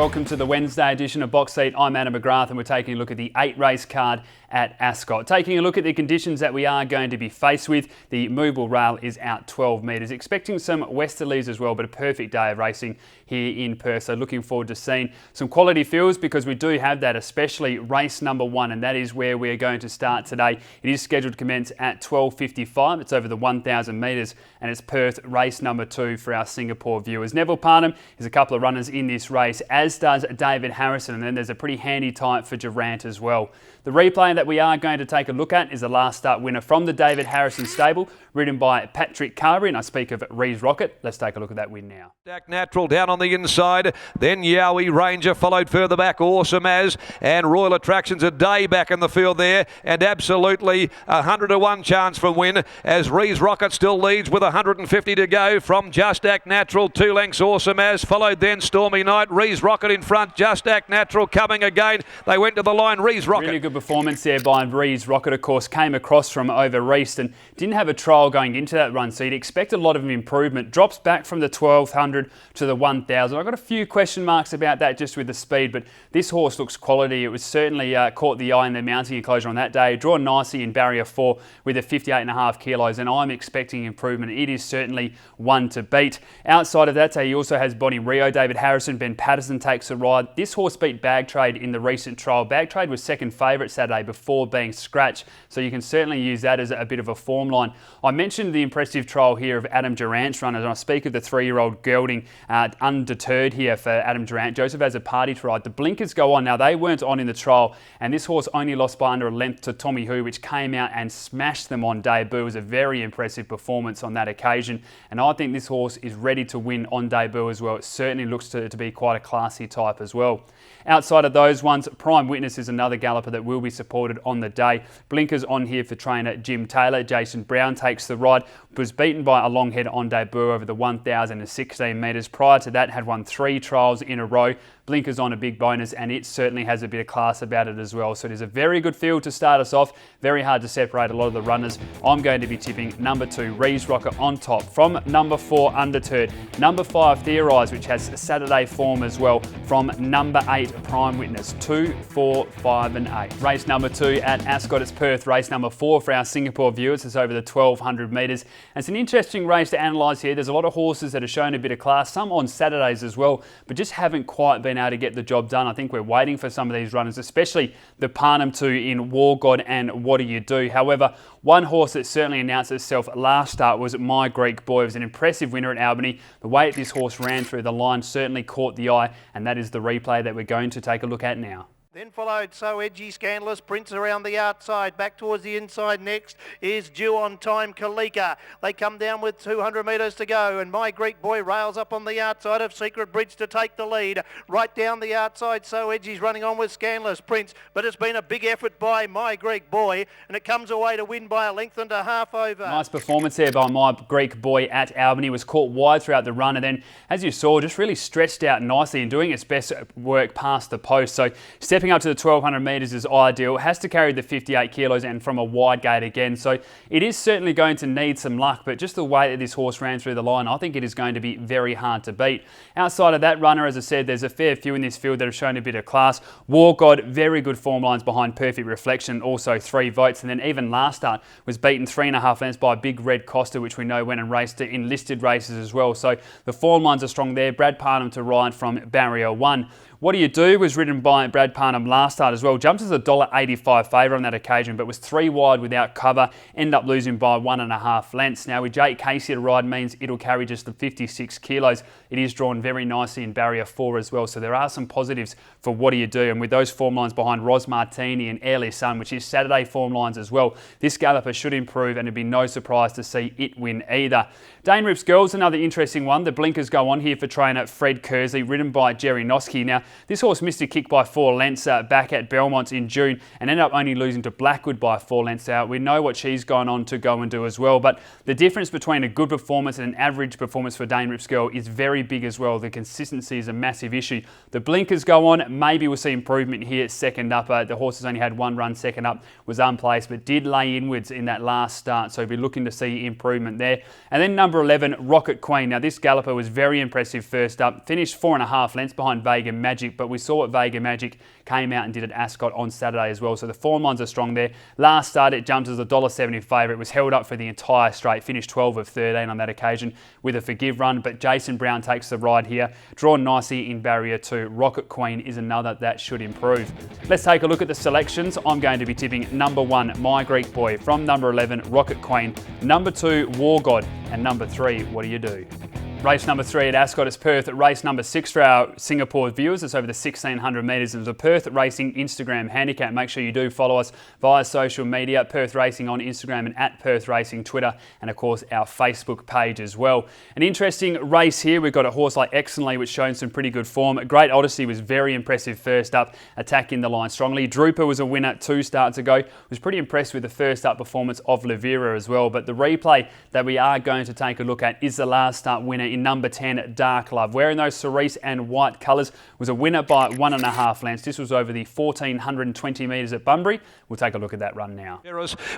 Welcome to the Wednesday edition of Box Seat. I'm Adam McGrath and we're taking a look at the 8-race card at Ascot. Taking a look at the conditions that we are going to be faced with. The movable rail is out 12 metres. Expecting some westerlies as well, but a perfect day of racing here in Perth. So looking forward to seeing some quality fields because we do have that, especially race number 1, and that is where we're going to start today. It is scheduled to commence at 12:55. It's over the 1,000 metres and it's Perth race number 2 for our Singapore viewers. Neville Parnham is a couple of runners in this race, as does David Harrison, and then there's a pretty handy type for Durant as well. The replay that we are going to take a look at is the last start winner from the David Harrison stable, ridden by Patrick Carberry, and I speak of Rees Rocket. Let's take a look at that win now. Jack Natural down on the inside, then Yowie Ranger followed further back, Awesome As, and Royal Attractions a day back in the field there, and absolutely 100-to-1 chance from win as Rees Rocket still leads with 150 to go from Just Act Natural, 2 lengths Awesome As, followed then Stormy Night, Rees Rocket in front, Just Act Natural coming again, they went to the line, Rees Rocket. Really good performance there by Rees Rocket, of course, came across from over east and didn't have a trial going into that run, so you'd expect a lot of improvement. Drops back from the 1,200 to the 1,000. I've got a few question marks about that just with the speed, but this horse looks quality. It was certainly caught the eye in the mounting enclosure on that day. Drawn nicely in barrier 4 with a 58.5 kilos, and I'm expecting improvement. It is certainly one to beat. Outside of that, he also has Bonnie Rio, David Harrison, Ben Patterson takes a ride. This horse beat Bag Trade in the recent trial. Bag Trade was second favourite Saturday before being scratched, so you can certainly use that as a bit of a form line. I mentioned the impressive trial here of Adam Durant's runners, and I speak of the 3-year-old gelding, undeterred here for Adam Durant. Joseph has a party to ride. The blinkers go on. Now, they weren't on in the trial, and this horse only lost by under a length to Tommy Who, which came out and smashed them on debut. It was a very impressive performance on that occasion, and I think this horse is ready to win on debut as well. It certainly looks to be quite a classy type as well. Outside of those ones, Prime Witness is another galloper that will be supported on the day. Blinkers on here for trainer Jim Taylor. Jason Brown takes the ride. Was beaten by a long head on debut over the 1,016 metres. Prior to that, had won 3 trials in a row. Blinkers on a big bonus, and it certainly has a bit of class about it as well. So it is a very good field to start us off. Very hard to separate a lot of the runners. I'm going to be tipping number 2, Rees Rocket on top. From number 4, Undeterred. Number 5, Theorise, which has Saturday form as well. From number 8, Prime Witness. 2, 4, 5 and 8. Race number 2 at Ascot. It's Perth. Race number 4 for our Singapore viewers. It's over the 1,200 metres. And it's an interesting race to analyse here. There's a lot of horses that have shown a bit of class, some on Saturdays as well, but just haven't quite been able to get the job done. I think we're waiting for some of these runners, especially the Parnham 2 in War God and What Do You Do. However, one horse that certainly announced itself last start was My Greek Boy. It was an impressive winner at Albany. The way this horse ran through the line certainly caught the eye, and that is the replay that we're going to take a look at now. Then followed So Edgy, Scandalous, Prince around the outside. Back towards the inside next is Due on Time, Kalika. They come down with 200 metres to go, and My Greek Boy rails up on the outside of Secret Bridge to take the lead. Right down the outside, So Edgy's running on with Scandalous, Prince, but it's been a big effort by My Greek Boy, and it comes away to win by a length and a half over. Nice performance there by My Greek Boy at Albany. Was caught wide throughout the run, and then, as you saw, just really stretched out nicely and doing its best work past the post. So stepping up to the 1,200 metres is ideal. It has to carry the 58 kilos and from a wide gate again. So it is certainly going to need some luck, but just the way that this horse ran through the line, I think it is going to be very hard to beat. Outside of that runner, as I said, there's a fair few in this field that have shown a bit of class. War God, very good form lines behind Perfect Reflection, also 3 votes. And then even last start was beaten 3.5 lengths by Big Red Costa, which we know went and raced in listed races as well. So the form lines are strong there. Brad Parnham to ride from barrier 1. What Do You Do was ridden by Brad Parnham last start as well. Jumped as a $1.85 favourite on that occasion, but was 3 wide without cover. Ended up losing by 1.5 lengths. Now with Jake Casey to ride means it'll carry just the 56 kilos. It is drawn very nicely in barrier 4 as well. So there are some positives for What Do You Do. And with those form lines behind Ros Martini and Airly Sun, which is Saturday form lines as well, this galloper should improve, and it'd be no surprise to see it win either. Dane Rip's Girl's another interesting one. The blinkers go on here for trainer Fred Kersley, ridden by Jerry Noski. Now, this horse missed a kick by 4 lengths back at Belmont in June and ended up only losing to Blackwood by 4 lengths out. We know what she's gone on to go and do as well, but the difference between a good performance and an average performance for Dane Rip's Girl is very big as well. The consistency is a massive issue. The blinkers go on. Maybe we'll see improvement here second up. The horse has only had 1 run second up, was unplaced, but did lay inwards in that last start, so we'll be looking to see improvement there. And then number 11, Rocket Queen. Now, this galloper was very impressive first up. Finished 4.5 lengths behind Vegan Magic. Magic, but we saw what Vega Magic came out and did at Ascot on Saturday as well. So the form lines are strong there. Last start, it jumped as a $1.70 favourite. It was held up for the entire straight, finished 12 of 13 on that occasion with a forgive run, but Jason Brown takes the ride here. Drawn nicely in barrier 2. Rocket Queen is another that should improve. Let's take a look at the selections. I'm going to be tipping number 1, My Greek Boy. From number 11, Rocket Queen. Number 2, War God. And number 3, What Do You Do? Race number 3 at Ascot is Perth. Race number 6 for our Singapore viewers. It's over the 1,600 metres. It's the Perth Racing Instagram handicap. Make sure you do follow us via social media. Perth Racing on Instagram and at Perth Racing Twitter, and of course our Facebook page as well. An interesting race here. We've got a horse like Excellently, which shown some pretty good form. Great Odyssey was very impressive first up, attacking the line strongly. Drooper was a winner 2 starts ago. Was pretty impressed with the first up performance of Levira as well. But the replay that we are going to take a look at is the last start winner in number 10, Dark Love. Wearing those cerise and white colours, was a winner by 1.5 lengths. This was over the 1,420 metres at Bunbury. We'll take a look at that run now.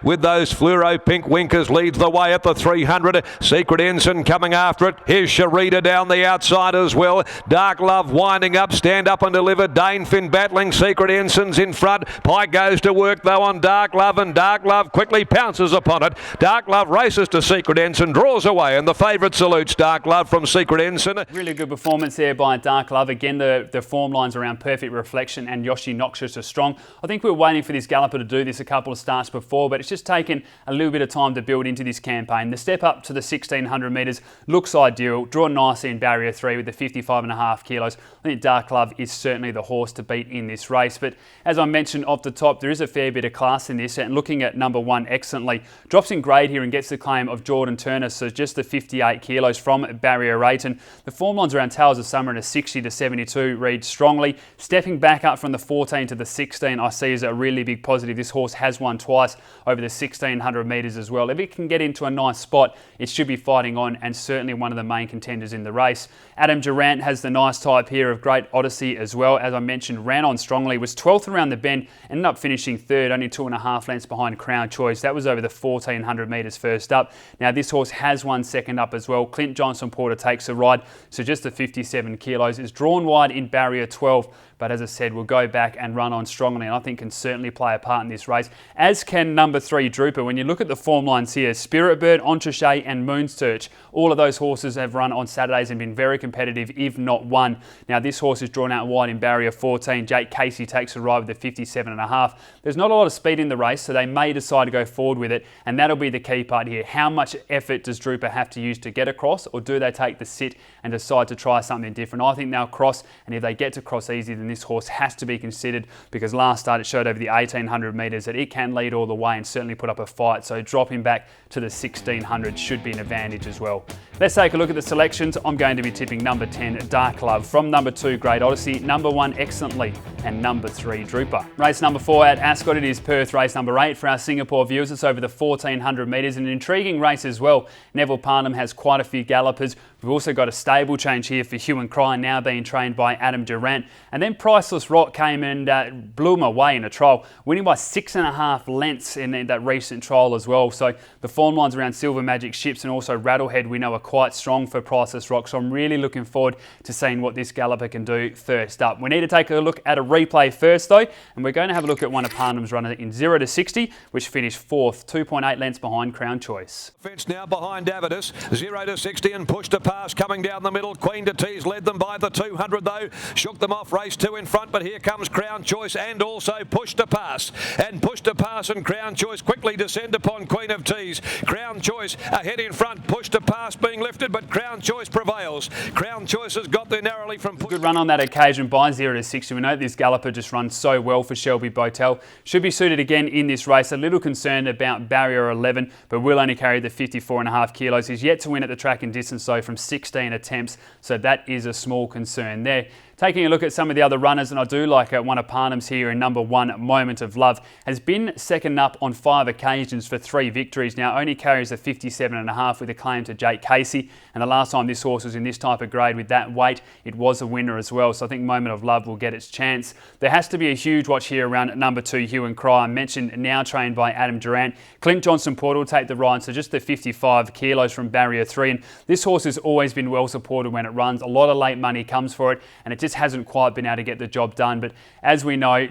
With those fluoro pink winkers, leads the way at the 300. Secret Ensign coming after it. Here's Sharita down the outside as well. Dark Love winding up, Stand Up and Deliver. Danefin battling, Secret Ensign's in front. Pike goes to work though on Dark Love, and Dark Love quickly pounces upon it. Dark Love races to Secret Ensign, draws away, and the favourite salutes Dark Love from Secret Ensign. Really good performance there by Dark Love. Again, the form lines around Perfect Reflection and Yoshi Noxious are strong. I think we were waiting for this galloper to do this a couple of starts before, but it's just taken a little bit of time to build into this campaign. The step up to the 1,600 metres looks ideal. Drawn nicely in barrier 3 with the 55.5 kilos. I think Dark Love is certainly the horse to beat in this race. But as I mentioned off the top, there is a fair bit of class in this. And looking at number 1, Excellently, drops in grade here and gets the claim of Jordan Turner. So just the 58 kilos from barrier 8. And the form lines around Tales of Summer in a 60 to 72 read strongly. Stepping back up from the 14 to the 16, I see as a really big positive. This horse has won twice over the 1,600 metres as well. If it can get into a nice spot, it should be fighting on and certainly one of the main contenders in the race. Adam Durant has the nice type here of Great Odyssey as well. As I mentioned, ran on strongly, was 12th around the bend, ended up finishing 3rd, only 2.5 lengths behind Crown Choice. That was over the 1,400 metres first up. Now this horse has won second up as well. Clint Johnson Porter takes a ride, so just the 57 kilos. Is drawn wide in barrier 12, but as I said, will go back and run on strongly, and I think can certainly play a part in this race, as can number 3, Drooper. When you look at the form lines here, Spirit Bird, Entreché and Moonsearch, all of those horses have run on Saturdays and been very competitive, if not won. Now this horse is drawn out wide in barrier 14. Jake Casey takes a ride with the 57.5. There's not a lot of speed in the race, so they may decide to go forward with it, and that'll be the key part here. How much effort does Drooper have to use to get across, or do they take the sit and decide to try something different? I think they'll cross, and if they get to cross easy, then this horse has to be considered, because last start it showed over the 1,800 metres that it can lead all the way and certainly put up a fight. So dropping back to the 1,600 should be an advantage as well. Let's take a look at the selections. I'm going to be tipping number 10, Dark Love. From number 2, Great Odyssey. Number 1, Excellently. And number 3, Drooper. Race number 4 at Ascot. It is Perth race number 8 for our Singapore viewers. It's over the 1,400 metres. An intriguing race as well. Neville Parnham has quite a few gallopers. We've also got a stable change here for Hue and Cry, now being trained by Adam Durant. And then Priceless Rock came and blew him away in a trial, winning by 6.5 lengths in that recent trial as well. So the form lines around Silver Magic Ships and also Rattlehead we know are quite strong for Priceless Rock. So I'm really looking forward to seeing what this galloper can do first up. We need to take a look at a replay first though, and we're going to have a look at one of Parnham's runners in 0 to 60, which finished 4th, 2.8 lengths behind Crown Choice. Fence now behind Avidus, 0 to 60 and pushed to pass coming down the middle. Queen to Tease led them by the 200 though, shook them off. Race 2 in front, but here comes Crown Choice and also Push to Pass. And Push to Pass and Crown Choice quickly descend upon Queen of Tease. Crown Choice ahead in front, Push to Pass being lifted, but Crown Choice prevails. Crown Choice has got there narrowly from Push. Good run on that occasion by 0 to 60. We know this galloper just runs so well for Shelby Botel. Should be suited again in this race. A little concerned about barrier 11, but will only carry the 54.5 kilos. He's yet to win at the track and distance though from 16 attempts, so that is a small concern there. Taking a look at some of the other runners, and I do like one of Parnham's here in number 1, Moment of Love. Has been second up on 5 occasions for 3 victories. Now only carries a 57.5 with a claim to Jake Casey. And the last time this horse was in this type of grade with that weight, it was a winner as well. So I think Moment of Love will get its chance. There has to be a huge watch here around number 2, Hue and Cry. I mentioned now trained by Adam Durant. Clint Johnson Porter will take the ride, so just the 55 kilos from barrier 3. And this horse has always been well supported when it runs. A lot of late money comes for it, and it just just hasn't quite been able to get the job done. But as we know,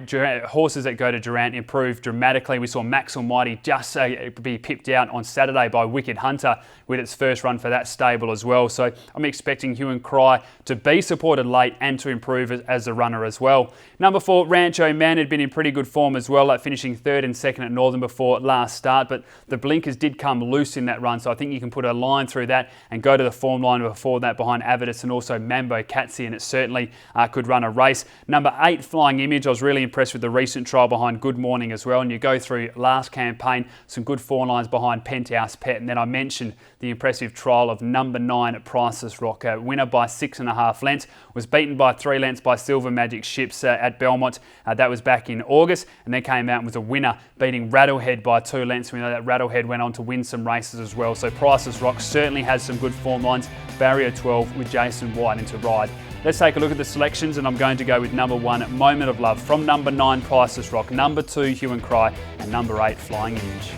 horses that go to Durant improve dramatically. We saw Max Almighty just be pipped out on Saturday by Wicked Hunter with its first run for that stable as well. So I'm expecting Hue and Cry to be supported late and to improve as a runner as well. Number 4, Rancho Man had been in pretty good form as well, like finishing 3rd and 2nd at Northern before last start, but the blinkers did come loose in that run, so I think you can put a line through that and go to the form line before that behind Avidus and also Mambo Catsy, and it certainly could run a race. Number 8, Flying Image. I was really impressed with the recent trial behind Good Morning as well, and you go through last campaign, some good form lines behind Penthouse Pet, and then I mentioned the impressive trial of number 9 at Priceless Rock. Winner by 6.5 lengths, was beaten by 3 lengths by Silver Magic Ships at Belmont. That was back in August, and then came out and was a winner, beating Rattlehead by 2 lengths. We know that Rattlehead went on to win some races as well, so Priceless Rock certainly has some good form lines. Barrier 12 with Jason White into ride. Let's take a look at the selections, and I'm going to go with number 1, Moment of Love, from number 9, Priceless Rock, number 2, Hue and Cry, and number 8, Flying Image.